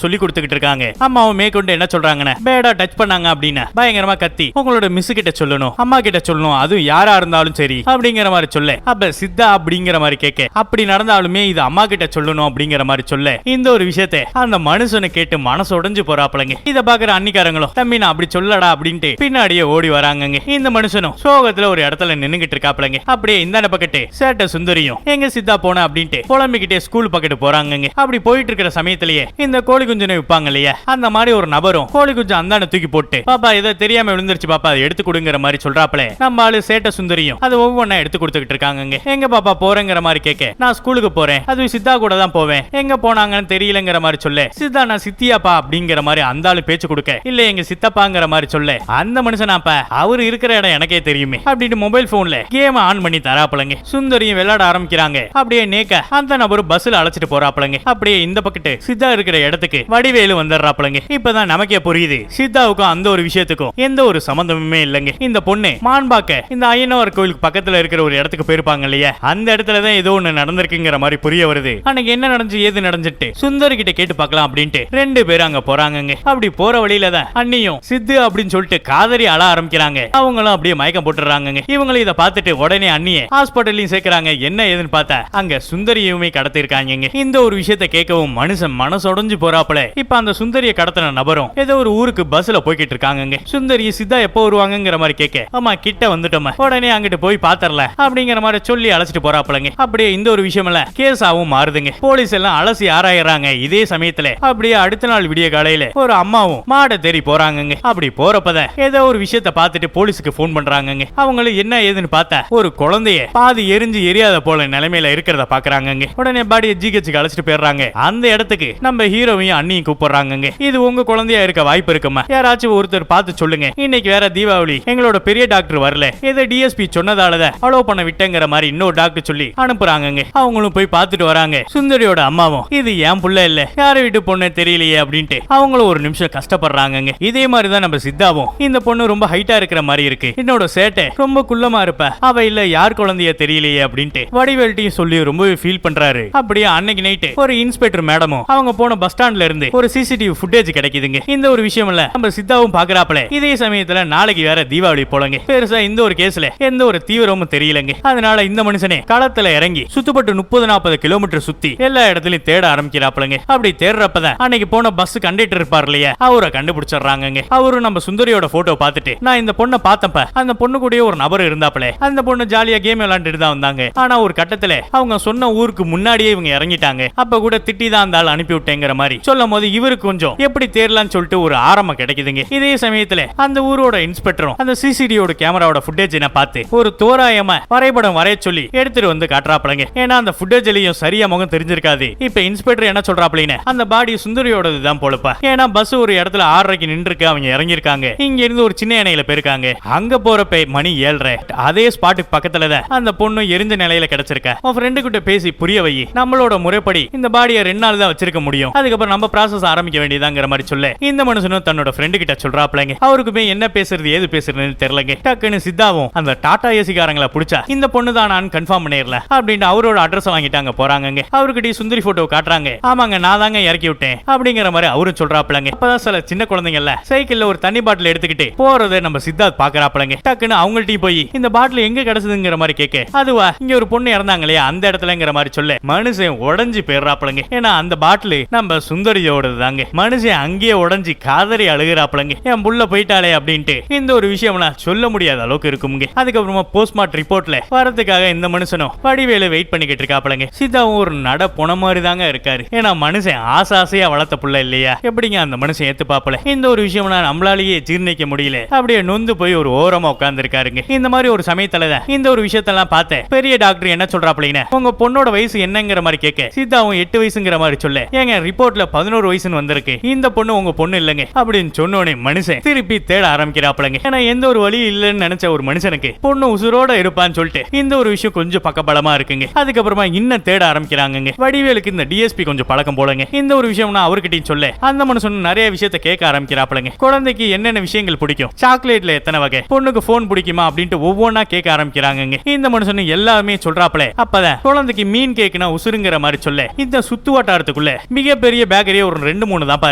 Speaker 1: சொல்லி கொடுத்துக்கிட்டு இருக்காங்க. அம்மாவும் மேற்கொண்டு என்ன சொல்றாங்கன்னா, பேடா டச் பண்ணாங்க அப்படின்னு பயங்கரமா கத்தி உங்களோட மிஸ் கிட்ட சொல்லணும், அம்மா கிட்ட சொல்லணும், அதுவும் யாரா இருந்தாலும் சரி அப்படிங்கிற மாதிரி சொல்ல. அப்ப சித்தா அப்படிங்கிற மாதிரி கேட்க, அப்படி நடந்தாலுமே இது அம்மா கிட்ட சொல்லணும் அப்படிங்கிற மாதிரி சொல்ல. இந்த ஒரு விஷயத்தை அந்த மனுஷனை கேட்டு மனசு உடைஞ்சு போறாப்பலங்க. இத பாக்குற அன்னிக்காரங்களும் தம்பி நான் அப்படி சொல்லடா அப்படின்ட்டு பின்னாடியே ஓடி வராங்க. இந்த மனுஷனும் சோகத்துல ஒரு இடத்துல நின்னுகிட்டு இருக்காப்பலங்க. அப்படியே இந்த பக்கத்து சேட்ட சுந்தரியும் எங்க சித்தா போன அப்படின்ட்டு புலம்பிக்கிட்டே ஸ்கூல் பக்கத்து போறாங்க. அப்படி போயிட்டு இருக்கிற சமயத்திலேயே இந்த கோழி குஞ்சுனை விற்பாங்க இல்லையா, அந்த மாதிரி ஒரு நபரும் கோழி குஞ்சு அந்தான தூக்கி போட்டு பாப்பா இதை தெரியாம விழுந்துருச்சு பாப்பா அதை எடுத்து கொடுங்கிற மாதிரி சொல்றாப்ல. நம்ம ஆளு சேட்ட சுந்தரியும் அது ஒவ்வொன்னா எடுத்து கொடுத்துக்கிட்டு இருக்காங்க. எங்க பாப்பா போறேங்கிற மாதிரி கேட்க, நான் ஸ்கூலுக்கு போறேன், அது சித்தா கூட தான் போவேன், எங்க போனாங்கன்னு தெரியலங்கிற மாதிரி சொல்ல. சித்தா நான் சித்தியாப்பா அப்படிங்கிற மாதிரி அந்த ஆளு பேச்சு கொடுக்க, இல்ல எங்க சித்தப்பாங்கிற மாதிரி சொல்ல. அந்த மனுஷனாப்பா அவரு இருக்கிற இடம் எனக்கே தெரியுமே அப்படின்னு மொபைல் போன்ல கேம் ஆன் பண்ணி தராப்பலங்க. சுந்தரியும் விளையாட ஆரம்பிக்கிறாங்க. அப்படியே நேக்க அந்த நபர் பஸ்ல அழைச்சிட்டு போறாப்பலங்க. அப்படியே இந்த பக்கத்து சித்தா இருக்கிற இடத்துக்கு வடிவேலு வந்துடுறாப்பலங்க. இப்பதான் நமக்கே புரியுது சித்தாவுக்கும் அந்த ஒரு விஷயத்துக்கும் எந்த ஒரு சம்பந்தமுமே இல்லைங்க. இந்த பொண்ணு மான்பாக்க இந்த ஐயனார் கோயிலுக்கு பக்கத்துல இருக்கிற ஒரு இடத்துக்கு போயிருப்பாங்க இல்லையா, அந்த இடத்துலதான் ஏதோ ஒண்ணு நடந்திருக்குங்கிற மாதிரி புரிய வருது. அன்னைக்கு என்ன நடந்துச்சு ஏது நடந்துட்டு சுந்தரி கிட்ட கேட்டு பார்க்கலாம் அப்படின்ட்டு ரெண்டு பேரும் அங்க போறாங்க. அப்படி போற வழியில தான் அண்ணியும் சித்து அப்படின்னு சொல்லிட்டு காதறி அழ ஆரம்பிக்கிறாங்க. அவங்களும் அப்படியே மயக்கம் போட்டுறாங்க. இவங்களும் இதை பார்த்துட்டு உடனே அண்ணியை ஹாஸ்பிட்டல்லையும் சேர்க்கிறாங்க. என்ன ஏதுன்னு பார்த்தா அங்க சுந்தரியுமே கடத்திருக்காங்க. இந்த ஒரு விஷயத்தை கேட்கவும் மனுஷன் மனசொடைஞ்சு போறாப்பல. இப்ப அந்த சுந்தரியை கடத்தின நபரும் ஏதோ ஒரு ஊருக்கு பஸ்ல போய்கிட்டு இருக்காங்க. சுந்தரி சித்தா எப்போ வருவாங்கங்கிற மாதிரி கேட்க, அம்மா கிட்ட வந்துட்டோம் உடனே அங்கிட்டு போய் பாத்தரல அப்படிங்கிற மாதிரி சொல்லி அழைச்சிட்டு போறாப்பலங்க. அப்படியே இந்த ஒரு விஷயம் எல்லாம் கேஸாவும் மாறுதுங்க. போலீஸ் எல்லாம் அலசி ஆராயறாங்க. இதே சமயத்துல அப்படியே அடுத்த நாள் விடிய காலையில ஒரு அம்மாவும் மாட தேடி போறாங்க. அப்படி போறப்பதான் ஏதோ ஒரு விஷயத்தை பார்த்துட்டு போலீஸுக்கு போன் பண்றாங்க. அவங்களும் என்ன ஏதுன்னு பார்த்தா ஒரு குழந்தைய பாதி எரிஞ்சு எரியாத போல நிலைமையில இருக்கிறத பாக்குறாங்க. உடனே பாடியை ஜிஹெச்சுக்கு அழைச்சிட்டு போயிடுறாங்க. அந்த இடத்துக்கு நம்ம ஹீரோவையும் அண்ணியும் கூப்பிடுறாங்க. இது உங்க குழந்தையா இருக்க வாய்ப்பு இருக்குமா, யாராச்சும் ஒருத்தர் பார்த்து சொல்லுங்க, இன்னைக்கு வேற தீபாவளி எங்களோட பெரிய டாக்டர் வரல, ஏதோ டிஎஸ்பி சொன்னதாலதான் அலோவ் பண்ண விட்டங்கிற மாதிரி இன்னொரு டாக்டர் சொல்லி அனுப்புறாங்க. அவங்களும் போய் பார்த்துட்டு வராங்க. சுந்தரியோட அம்மாவும் இது ஏன் புள்ள இல்ல யார வீட்டு பொண்ணு தெரியலையே அப்படின்ட்டு அவங்களும் ஒரு நிமிஷம் கஷ்டப்படுறாங்க. இதே மாதிரிதான் நம்ம சித்தாவும் இந்த பொண்ணு ரொம்ப ஹைட்டா இருக்கிற மாதிரி இருக்கு, என்னோட சேட்டை ரொம்ப குள்ளமா இருப்ப, அவ இல்ல யார் குழந்தைய தெரியலையே அப்படின்ட்டு வடிவேல்ட்டையும் சொல்லி ரொம்பவே ஃபீல் பண்றாரு. அப்படியே அன்னைக்கு நைட்டு ஒரு இன்ஸ்பெக்டர் மேடமும் அவங்க போன பஸ் ஸ்டாண்ட்ல இருந்து ஒரு சிசிடிவி ஃபுட்டேஜ் கிடைக்குதுங்க. இந்த ஒரு விஷயம் இல்ல நம்ம சித்தாவும் பாக்குறாப்ல. இதே சமயத்துல நாளைக்கு வேற தீபாவளி போலங்க. பெருசா இந்த ஒரு கேஸ்ல எந்த ஒரு தீவிரமும் தெரியலங்க. அதனால இந்த மனுஷனே களத்துல இறங்கி சுத்துப்பட்டு 30-40 கிலோமீட்டர் சுத்தி எல்லா இடத்துலயும் தேட ஆரம்பிக்கிறாப்லங்க. அப்படி தேடுறப்பதான் அன்னைக்கு போன பஸ் கண்டக்டர் இருப்பார் இல்லையா, அவரை கண்டுபிடிச்சிடுறாங்க. அவரும் நம்ம சுந்தரியோட போட்டோ பார்த்துட்டு நான் இந்த பொண்ணை பார்த்தப்ப அந்த பொண்ணு கூட ஒரு நபர் இருந்தாப்ல, அந்த பொண்ணு ஜாலியா கேம் விளையாண்டுட்டு தான் வந்தாங்க. ஆனா ஒரு கட்டத்துல அவங்க சொன்ன ஊருக்கு முன்னாடியே இவங்க இறங்கிட்டாங்க. அப்ப கூட திட்டி தான் அந்த ஆள் அனுப்பி விட்டேங்கிற மாதிரி சொல்லும் போது இவருக்கு கொஞ்சம் எப்படி தேரலான்னு சொல்லிட்டு ஒரு ஆரம்பம் கிடைக்குதுங்க. இதே சமயத்துல அந்த ஊரோட இன்ஸ்பெக்டரும் அந்த சிசிடிவியோட கேமராவோட ஃபுட்டேஜ் பார்த்து ஒரு தோராயமா வரைபடம் வரைய சொல்லி எடுத்துட்டு வந்து காட்டுறாப்லங்க. ஏன்னா அந்த ஃபுட்டேஜ்லயும் சரியா முகம் தெரிஞ்சிருக்காது. இப்ப இன்ஸ்பெக்டர் என்ன சொல்றாப்லன்னு அந்த பாடி சுந்தரியோடது தான் போலப்பா. ஏன்னா பஸ் ஒரு இடத்துல 6:30 நின்றுருக்கு, அவங்க இறங்கிருக்காங்க. இங்க இருந்து ஒரு சின்ன இணையில போயிருக்காங்க. அங்க போறப்ப மணி 7:30. அதே ஸ்பாட்டுக்கு பக்கத்துல தான் அந்த பொண்ணு எரிஞ்ச நிலையில கிடைச்சிருக்கா. உன் ஃப்ரெண்டு கிட்ட பேசி புரிய வை, நம்மளோட முறைப்படி இந்த பாடியை 2 நாள் தான் வச்சிருக்க முடியும், அதுக்கப்புறம் நம்ம ப்ராசஸ் ஆரம்பிக்க வேண்டியதாங்கிற மாதிரி சொல்ல இந்த மனுஷனும் தன்னோட ஃப்ரெண்டு கிட்ட சொல்றாப்லங்க. அவருக்குமே என்ன பேசுறது ஏது பேசுறதுன்னு தெரியலங்க. டக்குன்னு சித்தாவும் அந்த டாடா ஏசிக்காரங்களை பிடிச்சா இந்த பொண்ணு தான் நான் கன்ஃபார்ம் பண்ணிடல அப்படின்னு அவரோட அட்ரஸ் வாங்கிட்டாங்க போறாங்க. அவர்கிட்ட சுந்தரி போட்டோ காட்டுறாங்க. ஆமாங்க நான் தாங்க இறக்கி விட்டேன் அப்படிங்கிற மாதிரி அவரும் சொல்றாப்லங்க. அப்பதான் சில சின்ன குழந்தைங்கல்ல சைக்கிள்ல ஒரு தண்ணி பாட்டில் எடுத்துக்கிட்டு போறதை நம்ம சித்தார்த் பாக்குறாப்லங்க. டக்குன்னு அவங்கள்ட்டையும் போய் இந்த பாட்டில் எங்க கிடைச்சதுங்கிற மாதிரி கேட்க, அதுவா இங்க ஒரு பொண்ணு இறந்தாங்க இல்லையா அந்த இடத்துலங்கிற மாதிரி சொல்ல மனுஷன் உடஞ்சி போயிடுறாப்லங்க. ஏன்னா அந்த பாட்டில் நம்ம சுந்தரியோடது தாங்க. மனுஷன் அங்கேயே உடஞ்சி காதறி அழுகிறாப்லங்க. என் புள்ள போயிட்டாலே அப்படின்ட்டு இந்த ஒரு விஷயம்லாம் சொல்ல முடியாத அளவுக்கு இருக்குங்க. அதுக்கப்புறமா போஸ்ட்மார்ட்டம் ரிப்போர்ட்ல வரதுக்காக இந்த மனுஷனும் வடிவேலு வெயிட் பண்ணிக்கிட்டு இருக்காப்லங்க. சித்தாவும் ஒரு நட போன மாதிரி தாங்க இருக்காரு. ஏன்னா மனுஷன் ஆசாசையா வளர்த்த புள்ள இல்லையா, எப்படிங்க அந்த மனுஷன் ஏத்து பாப்பல. இந்த ஒரு விஷயம்லாம் நம்மளாலேயே ஜீர்ணிக்க முடியல. அப்படியே நொந்து போய் ஒரு ஓரமா உட்கார்ந்து இருக்காருங்க. இந்த மாதிரி ஒரு சமயத்துல தான் இந்த ஒரு விஷயத்தெல்லாம் பார்த்தேன். பெரிய டாக்டர் என்ன சொல்றாப்லீங்க, உங்க பொண்ணோட வயசு என்னங்கிற மாதிரி கேட்க சித்தாவும் 8 வயசுங்கிற மாதிரி சொல்ல, ஏங்க ரிப்போர்ட்ல 11 வயசுன்னு வந்திருக்கு, இந்த பொண்ணு உங்க பொண்ணு இல்லங்க அப்படின்னு சொன்னோனே மனுஷன் திருப்பி தேட ஆரம்பிக்கிறாப்லங்க. ஏன்னா எந்த ஒரு வழி இல்லைன்னு நினைச்ச ஒரு மனுஷனுக்கு பொண்ணு உசுரோட இருப்பான்னு சொல்லிட்டு இந்த ஒரு விஷயம் கொஞ்சம் பக்கபலமா இருக்குங்க. அதுக்கப்புறமா இன்னும் தேட ஆரம்பிக்கிறாங்க. வடிவேலுக்கு இந்த டிஎஸ்பி கொஞ்சம் பழக்கம் போலங்க. இந்த ஒரு விஷயம்னா அவர்கிட்டயும் சொல்ல அந்த மனுஷன் நிறைய விஷயத்தை கேட்க ஆரம்பிக்கிறாப்லங்க. குழந்தைக்கு என்னென்ன விஷயங்கள் பிடிக்கும், சாக்லேட்ல எத்தனை வகை, பொண்ணுக்கு போன் பிடிக்குமா அப்படின்ட்டு ஒவ்வொன்னா கேட்க ஆரம்பிக்கிறாங்க. இந்த மனுஷன் எல்லாமே சொல்றாப்ல. அப்பதான் குழந்தைக்கு மீன் கேக்குனா உசுருங்கிற மாதிரி சொல்ல சொல்ல இந்த சுத்து வட்டாரத்துக்குள்ள மிகப்பெரிய பேக்கரியே ஒரு 2-3 தான்ப்பா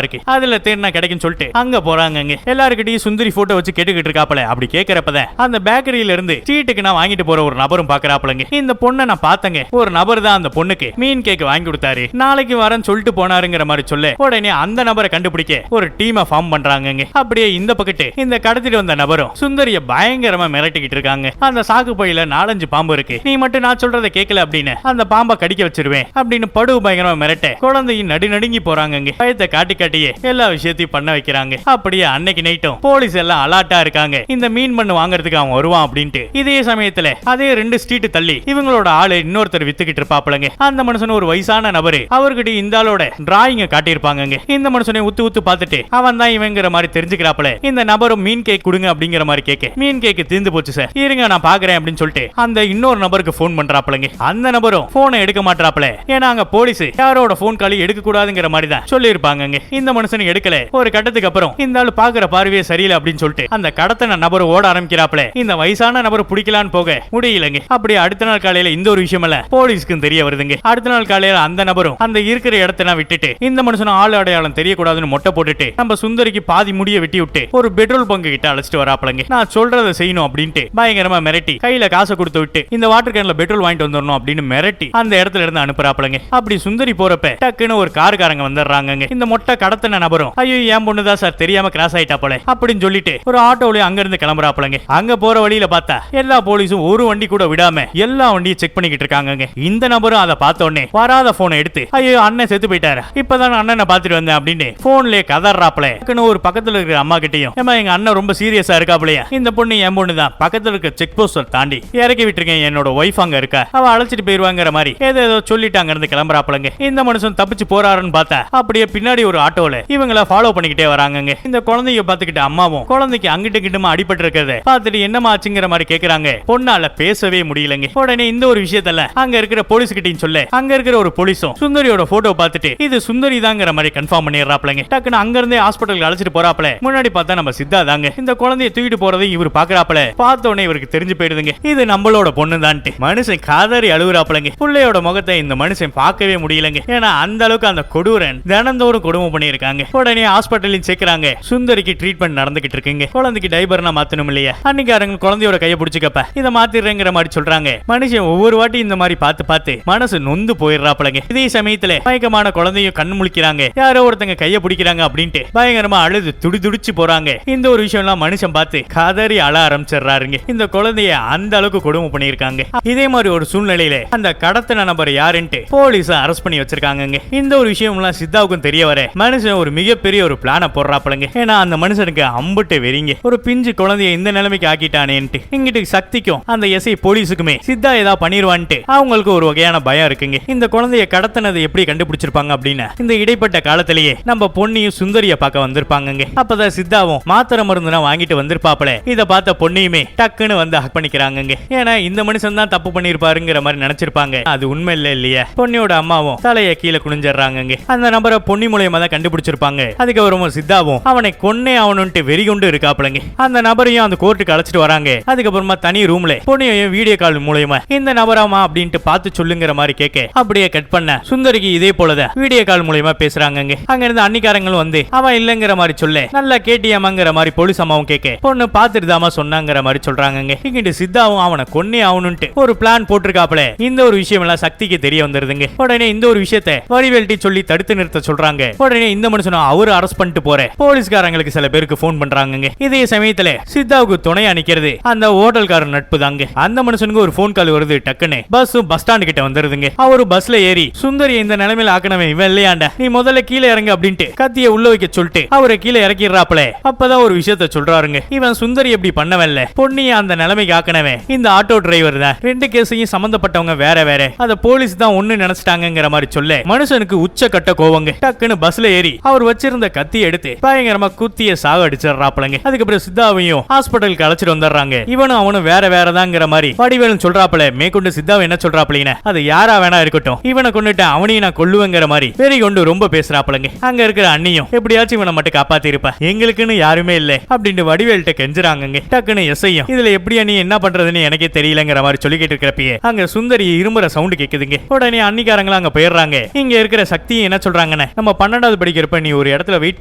Speaker 1: இருக்கு, அதுல தேடினா கிடைக்கும் சொல்லிட்டு அங்க போறாங்க. எல்லாருக்கிட்டையும் சுந்தரி போட்டோ வச்சு கேட்டுக்கிட்டு இருக்காப்ல. அப்படி கேட்கறப்பதான் அந்த பேக்கரியில இருந்து சீட்டுக்கு நான் வாங்கிட்டு போற ஒரு நபரும் பாக்குறாப்லங்க. இந்த பொண்ணை நான் பார்த்தங்க, ஒரு நபர் தான் அந்த பொண்ணுக்கு மீன் கேக் வாங்கி கொடுத்தாரு, நாளைக்கு வரேன்னு சொல்லிட்டு போனாருங்கிற மாதிரி சொல்ல உடனே அந்த நபரை கண்டுபிடிக்க ஒரு டீமை ஃபார்ம் பண்றாங்க. அப்படியே இந்த பக்கத்து இந்த கடத்திட்டு வந்த நபரும் சுந்தரிய பயங்கரமா மிரட்டிக்கிட்டு இருக்காங்க. அந்த சாக்கு பையில 4-5 பாம்பு இருக்கு, நீ மட்டும் நான் சொல்றதை கேட்கல அப்படின்னு அந்த பாம்பை கடிக்க வச்சிருவேன் அப்படின்னு படு பயங்கரமா மிரட்ட குழந்தையும் நடுநடுங்கி போறாங்க. பயத்தை காட்டி காட்டியே எல்லா விஷயத்தையும் பண்ண வைக்கிறாங்க. அப்படியே அன்னைக்கு நைட்டும் போலீஸ் எல்லாம் அலர்ட்டா இருக்காங்க, இந்த மீன் பண்ணு வாங்குறதுக்கு அவன் வருவான் அப்படின்ட்டு. இதே சமயத்துல அதே 2 ஸ்ட்ரீட் தள்ளி இவங்களோட ஆளு இன்னொருத்தர் வித்துக்கிட்டு இருப்பாப்லங்க. அந்த மனுஷன் ஒரு வயசான நபரு, அவர்கிட்ட இந்த ஆளோட டிராயிங்க காட்டியிருப்பாங்க. இந்த மனுஷனை உத்து உத்து பார்த்துட்டு அவன் தான் இவங்கிற மாதிரி தெரிஞ்சுக்கிறாப்ல. இந்த நபரும் மீன் கேக் கொடுங்க அப்படிங்கிற மாதிரி கேட்க மீன் கேக் தீர்ந்து போச்சு சார், இருங்க நான் பாக்குறேன் அப்படின்னு சொல்லிட்டு அந்த இன்னொரு நபருக்கு போன் பண்றாப்லங்க. அந்த நபரும் போனை எடுக்க மாட்டாப்ல, ஏன்னா அங்க போலீஸ் யாரோட போன் காலி எடுக்க கூடாதுங்கிற மாதிரி தான் சொல்லி இருப்பாங்க. இந்த மனுஷன் எடுக்கல. ஒரு கட்டத்துக்கு அப்புறம் இந்த ஆளு பாக்குற பார்வையே சரியில்லை அப்படின்னு சொல்லிட்டு அந்த கடத்தின நபர் ஓட ஆரம்பிக்கிறாப்ல. இந்த வயசான நபர் பிடிக்கலான்னு போக முடியலங்க. அப்படியே அடுத்த நாள் காலையில இந்த ஒரு விஷயம் எல்லாம் போலீஸ்க்கு தெரிய வருதுங்க. அடுத்த நாள் காலையில அந்த நபரும் அந்த இருக்கிற இடத்தெல்லாம் விட்டுட்டு இந்த மனுஷனும் ஆளு அடையாளம் தெரியக்கூடாதுன்னு மொட்டை போட்டுட்டு நம்ம சுந்தரிக்கு பாதி முடிய வெட்டி விட்டு ஒரு பெட்ரோல் பங்கு கிட்ட அழைச்சிட்டு வராப்லங்க. நான் சொல்றதை செய்யணும் அப்படின்ட்டு பயங்கரமா மிரட்டி கையில காசை கொடுத்து விட்டு இந்த வாட்டர் கேன்ல பெட்ரோல் வாங்கிட்டு வந்துடணும் அப்படின்னு மிரட்டி அந்த இடத்துல இருந்து அனுப்புறாப்லங்க. அப்படி சுந்தரி போறப்ப டக்குன்னு ஒரு காருக்காரங்க வந்துடுறாங்க. இந்த மொட்டை கடத்தின நபரும் ஐயோ என் பொண்ணுதான் சார் தெரியாம கிராஸ் ஆயிட்டா போல அப்படின்னு சொல்லிட்டு ஒரு ஆட்டோல அங்க இருந்து கிளம்புறாப்லங்க. அங்க போற வழியில பார்த்தா எல்லா போலீஸும் ஒரு வண்டி கூட விடாம எல்லா வண்டியும் செக் பண்ணிக்கிட்டு இருக்காங்க. இந்த நபரும் அதை பார்த்த உடனே வராத போனை எடுத்து ஐயோ அண்ணன் செத்து போயிட்டாரு, இப்பதான் அண்ணனை பாத்துட்டு வந்தேன் அப்படின்னு போன்லயே கதறாப்ல. ஒரு பக்கத்துல இருக்கிற அம்மா கிட்டையும் ஏமா எங்க அண்ணன் ரொம்ப சீரியஸா இருக்காப்லையா, இந்த பொண்ணு என் பொண்ணு தான், பக்கத்துல இருக்க செக் போஸ்ட் தாண்டி இறக்கி விட்டுருக்கேன், என்னோட ஒய்ஃப் அங்க இருக்கா, அவ அழைச்சிட்டு போயிருவாங்கிற மாதிரி ஏதோ சொல்லிட்டு அங்க இருந்து கிளம்புறாப்லங்க. இந்த மனுஷன் தப்பிச்சு போறாருன்னு பார்த்தா அப்படியே பின்னாடி ஒரு ஆட்டோல இவங்கள ஃபாலோ பண்ணிக்கிட்டே வராங்க. இந்த குழந்தைய பாத்துக்கிட்டு அம்மாவும் குழந்தைக்கு அங்கிட்டு கிட்டமா அடிபட்டு இருக்கிறத பார்த்துட்டு என்னமா ஆச்சுங்கிற மாதிரி கேக்குறாங்க. பொண்ணால பேசவே முடியலங்க. உடனே இந்த ஒரு விஷயத்துல அங்க இருக்கிற போலீஸ் கிட்டையும் சொல்ல அங்க இருக்கிற ஒரு போலீஸும் சுந்தரியோட போட்டோ பார்த்துட்டு இது சுந்தரி தாங்கிற மாதிரி கன்ஃபார்ம் பண்ணிடுறாப்லங்க. டக்குன்னு அங்க இருந்தே ஹாஸ்பிட்டலுக்கு அழைச்சிட்டு போறாப்ல. முன்னாடி பார்த்தா நம்ம சித்தா தாங்க. இந்த குழந்தைய தூக்கிட்டு போறதை இவர் பாக்குறாப்ல. பார்த்த உடனே இவருக்கு தெரிஞ்சு போயிடுதுங்க, இது நம்மளோட பொண்ணு தான்ட்டு. மனுஷன் காதறி அழுகுறாப்லங்க. பிள்ளையோட முகத்தை இந்த மனுஷன் பார்க்கவே முடியலங்க. ஏன்னா அந்த அளவுக்கு அந்த கொடூரன் தினந்தோறும் கொடுமை பண்ணிருக்காங்க. உடனே ஹாஸ்பிட்டலையும் சேர்க்கிறாங்க. சுந்தரிக்கு ட்ரீட்மெண்ட் நடந்துகிட்டு இருக்குங்க. குழந்தைக்கு டைபர்னா மாத்தணும் இல்லையா, அன்னைக்காரங்க குழந்தையோட கையை பிடிச்சுக்கப்ப இதை மாத்திடுறேங்கிற மாதிரி சொல்றாங்க. மனுஷன் ஒவ்வொரு வாட்டி இந்த மாதிரி பார்த்து பார்த்து மனசு நொந்து போயிடுறாப்லங்க. இதே சமயத்துல மயக்கமான குழந்தையும் கண் முழிக்கிறாங்க. யாரோ ஒருத்தங்க கையை பிடிக்கிறாங்க அப்படின்ட்டு பயங்கரமா அழுது துடிதுடிச்சு போறாங்க. இந்த ஒரு விஷயம் எல்லாம் மனுஷன் பார்த்து காதறி அழ ஆரம்பிச்சிடுறாருங்க. இந்த குழந்தைய அந்த அளவுக்கு கொடுமை பண்ணிருக்காங்க. இதே மாதிரி ஒரு சூழ்நிலையில அந்த கடத்தின நபர் யாருன்ட்டு போலீஸ் அரெஸ்ட் பண்ணி வச்சிருக்காங்க. இந்த ஒரு விஷயம் எல்லாம் சித்தாவுக்கும் தெரிய வர மனுஷன் ஒரு மிகப்பெரிய ஒரு பிளான போடுறாப்லங்க. ஏன்னா அந்த மனுஷனுக்கு அம்புட்டு வெறிங்க, ஒரு பிஞ்சு குழந்தைய இந்த நிலைமைக்கு ஆக்கிட்டானேன்ட்டு. இங்கிட்டு சக்திக்கும் அந்த எஸ்ஐ போலீஸுக்குமே சித்தா ஏதாவது பண்ணிடுவான்ட்டு அவங்களுக்கு ஒரு வகையான பயம் இருக்குங்க. இந்த குழந்தைய கடத்தினதை எப்படி கண்டுபிடிச்சிருப்பாங்க அப்படின்னா இந்த இடைப்பட்ட காலத்திலேயே நம்ம பொன்னியும் சுந்தரிய பார்க்க வந்திருப்பாங்க. அப்பதான் சித்தாவும் மாத்திரை மருந்துனா வாங்கிட்டு வந்திருப்பாப்ல. இத பார்த்த பொன்னியுமே டக்குன்னு வந்து ஹக் பண்ணிக்கிறாங்க. ஏன்னா இந்த மனுஷன் தான் தப்பு பண்ணிருப்பாருங்கிற மாதிரி நினைச்சிருப்பாங்க. அது உண்மை இல்ல இல்லையா. பொன்னியோட அம்மாவும் தலைய கீழே குனிஞ்சிடறாங்க. அந்த நபரை பொன்னி மூலமா தான் கண்டுபிடிச்சிருப்பாங்க. அதுக்கப்புறமா சித்தாவும் அவனை கொன்னே ஆகணும்ட்டு வெறி கொண்டு இருக்காப்லங்க. அந்த நபரையும் அந்த கோர்ட்டுக்கு அழைச்சிட்டு வராங்க. அதுக்கப்புறமா தனி ரூம்ல பொன்னியையும் வீடியோ கால் மூலமா இந்த நபராமா அப்படின்ட்டு பார்த்து சொல்லுங்கிற மாதிரி கேட்க அப்படியே கட் பண்ண சுந்தரிக்கு இதே போலதான் வீடியோ கால் மூலமா பேசுறாங்க. அங்க இருந்து அன்னிக்காரங்களும் வந்து அவன் இல்லங்கிற மாதிரி சொல்ல நல்லா கேட்டியாமாங்கிற மாதிரி போலீஸ் அம்மாவும் கேட்க பொண்ணு பார்த்துட்டு தாமா சொன்னாங்கிற மாதிரி சொல்றாங்க. இங்கிட்டு சித்தாவும் அவனை கொன்னே ஆகணும்ட்டு ஒரு பிளான் போட்டிருக்காப்ல. இந்த ஒரு விஷயம் எல்லாம் சக்திக்கு தெரிய வந்துருதுங்க. உடனே இந்த ஒரு விஷயத்தை வடிவேல்ட்டி சொல்லி தடுத்து நிறுத்த சொல்றாங்க. உடனே இந்த மனுஷனும் அவரு அரெஸ்ட் பண்ணிட்டு போற போலீஸ்காரங்களுக்கு சில பேருக்கு போன் பண்றாங்க. இதே சமயத்துல சித்தாவுக்கு துணையா நிக்கிறது அந்த ஹோட்டல்காரர் நட்பு தாங்க. அந்த மனுஷனுக்கு ஒரு போன் கால் வருது. டக்குன்னு பஸ் ஸ்டாண்ட் கிட்ட வந்துருதுங்க. அவரு பஸ்ல ஏறி சுந்தரி இந்த நிலைமையில ஆக்கணவன் இவன் இல்லையாண்ட, நீ முதல்ல கீழே இறங்க அப்படின்ட்டு கத்திய உள்ள வைக்க சொல்லிட்டு அவரை கீழே இறக்கிடுறாப்ல. அப்பதான் ஒரு விஷயத்த சொல்றாருங்க. இவன் சுந்தரி எப்படி பண்ணவன்ல, பொன்னிய அந்த நிலைமைக்கு ஆக்கணவன் இந்த ஆட்டோ டிரைவர் தான். 2 கேஸையும் சம்பந்தப்பட்டவங்க வேற வேற, அத போலீஸ் தான் ஒண்ணு நினைச்சிட்டாங்கிற மாதிரி சொல்ல மனுஷனுக்கு உச்ச கட்ட கோவங்க. டக்குன்னு பஸ்ல ஏறி அவர் வச்சிருந்த கத்தி எடுத்து பயங்கரமா குத்திய சாக அடிச்சிடறாப்லங்க. அதுக்கப்புறம் சித்தாவையும் ஹாஸ்பிட்டலுக்கு அழைச்சிட்டு வந்துடுறாங்க. இவனும் அவனும் வேற வேறதாங்கிற மாதிரி வடிவேலும் சொல்றாப்ல. மேற்கொண்டு சித்தாவை என்ன சொல்றாப்லீன, அது யாரா வேணா இருக்கட்டும், இவனை கொண்டுட்டு அவனையும் நான் கொல்லுவேங்கிற மாதிரி வெறி கொண்டு ரொம்ப பேசுறாப்லங்க. அங்க இருக்கிற அண்ணியும் எப்படியாச்சும் இவனை மட்டும் காப்பாத்தி இருப்பா, எங்களுக்குன்னு யாருமே இல்ல அப்படின்னு வடிவேல்ட்ட கெஞ்சுறாங்க. டக்குன்னு எஸ்ஐயும் இதுல எப்படியா நீ என்ன பண்றதுன்னு எனக்கே தெரியலங்கிற மாதிரி சொல்லிக்கிட்டு இருக்கிறப்பயே அங்க சுந்தரி இருமுற சவுண்ட் கேக்குதுங்க. உடனே அன்னிக்கார கட்சிக்காரங்களும் அங்க போயிடுறாங்க. இங்க இருக்கிற சக்தியும் என்ன சொல்றாங்கன்னு, நம்ம 12வது படிக்கிறப்ப நீ ஒரு இடத்துல வெயிட்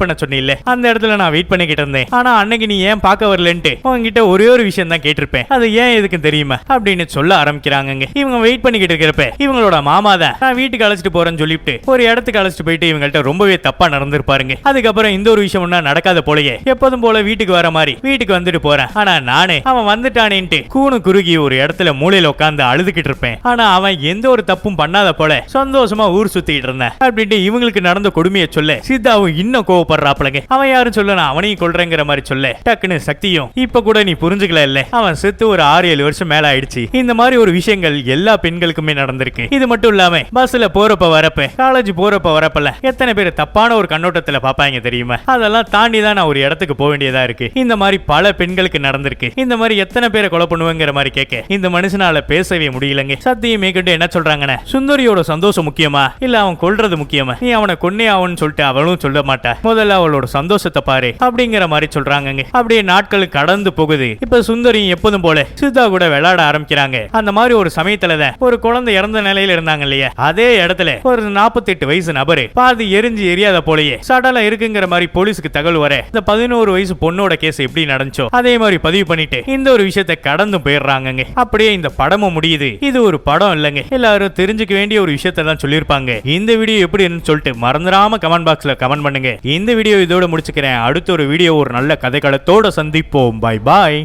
Speaker 1: பண்ண சொன்னில்ல, அந்த இடத்துல நான் வெயிட் பண்ணிக்கிட்டு இருந்தேன். ஆனா அன்னைக்கு நீ ஏன் பார்க்க வரலன்ட்டு உங்ககிட்ட ஒரே ஒரு விஷயம் தான் கேட்டிருப்பேன். அது ஏன் எதுக்கு தெரியுமா அப்படின்னு சொல்ல ஆரம்பிக்கிறாங்க. இவங்க வெயிட் பண்ணிக்கிட்டு இருக்கிறப்ப இவங்களோட மாமா தான் நான் வீட்டுக்கு அழைச்சிட்டு போறேன்னு சொல்லிட்டு ஒரு இடத்துக்கு அழைச்சிட்டு போயிட்டு இவங்கள்ட்ட ரொம்பவே தப்பா நடந்திருப்பாருங்க. அதுக்கப்புறம் இந்த ஒரு விஷயம் ஒண்ணா நடக்காத போலயே எப்போதும் போல வீட்டுக்கு வர மாதிரி வீட்டுக்கு வந்துட்டு போறேன். ஆனா நானே அவன் வந்துட்டானேன்ட்டு கூணு குறுகி ஒரு இடத்துல மூலையில உட்கார்ந்து அழுதுகிட்டு இருப்பேன். ஆனா அவன் எந்த ஒரு தப்பும் பண்ணாத போல சந்தோஷமா ஊர் சுத்திட்டு இருந்தேன் அப்படின்ட்டு இவங்களுக்கு நடந்த கொடுமையை சொல்ல சித்தாவும் இன்னும் கோவப்படுறாப்லங்க. அவன் யாரும் சொல்ல நான் அவனையும் கொல்றேங்கிற மாதிரி சொல்ல டக்குன்னு சக்தியும் இப்ப கூட நீ புரிஞ்சுக்கல இல்ல, அவன் செத்து ஒரு 6-7 வருஷம் மேல ஆயிடுச்சு. இந்த மாதிரி ஒரு விஷயங்கள் எல்லா பெண்களுக்குமே நடந்திருக்கு. இது மட்டும் இல்லாம பஸ்ல போறப்ப வரப்ப காலேஜ் போறப்ப வரப்பல எத்தனை பேர் தப்பான ஒரு கண்ணோட்டத்துல பாப்பாங்க தெரியுமா? அதெல்லாம் தாண்டி தான் நான் ஒரு இடத்துக்கு போக வேண்டியதா இருக்கு. இந்த மாதிரி பல பெண்களுக்கு நடந்திருக்கு. இந்த மாதிரி எத்தனை பேரை கொலை பண்ணுவேங்கிற மாதிரி கேட்க இந்த மனுஷனால பேசவே முடியலங்க. சத்தியம் மேற்கொண்டு என்ன சொல்றாங்கன்னு, சுந்தரியோட சந்தோஷம் முக்கியமா இல்ல அவன் கொல்றது முக்கியமா? நீ அவனை கொன்னே ஆவன்னு சொல்லிட்டு அவளும் சொல்ல மாட்டா, முதல்ல அவளோட சந்தோஷத்தை பாரு அப்படிங்கிற மாதிரி சொல்றாங்க. அப்படியே நாட்கள் கடந்து போகுது. இப்ப சுந்தரி எப்போதும் போல சித்தா கூட விளையாட ஆரம்பிக்கிறாங்க. அந்த மாதிரி ஒரு சமயத்துல தான் ஒரு குழந்தை இறந்த நிலையில இருந்தாங்க இல்லையா, அதே இடத்துல ஒரு 48 வயசு நபரு பாதி எரிஞ்சு எரியாத போலயே சடல இருக்குங்கிற மாதிரி போலீஸுக்கு தகவல் வர இந்த 11 வயசு பொண்ணோட கேஸ் எப்படி நடந்துச்சோ அதே மாதிரி பதிவு பண்ணிட்டு இந்த ஒரு விஷயத்தை கடந்து போயிடுறாங்க. அப்படியே இந்த படமும் முடியுது. இது ஒரு படம் இல்லைங்க, எல்லாரும் தெரிஞ்சுக்க வேண்டிய ஒரு விஷயத்தை தான் சொல்லியிருப்பாங்க. இந்த வீடியோ எப்படி சொல்லிட்டு மறந்துடாம கமெண்ட் பாக்ஸ்ல கமெண்ட் பண்ணுங்க. இந்த வீடியோ இதோட முடிச்சுக்கிறேன். அடுத்த ஒரு வீடியோ ஒரு நல்ல கதைக்களத்தோட சந்திப்போம். Bye bye.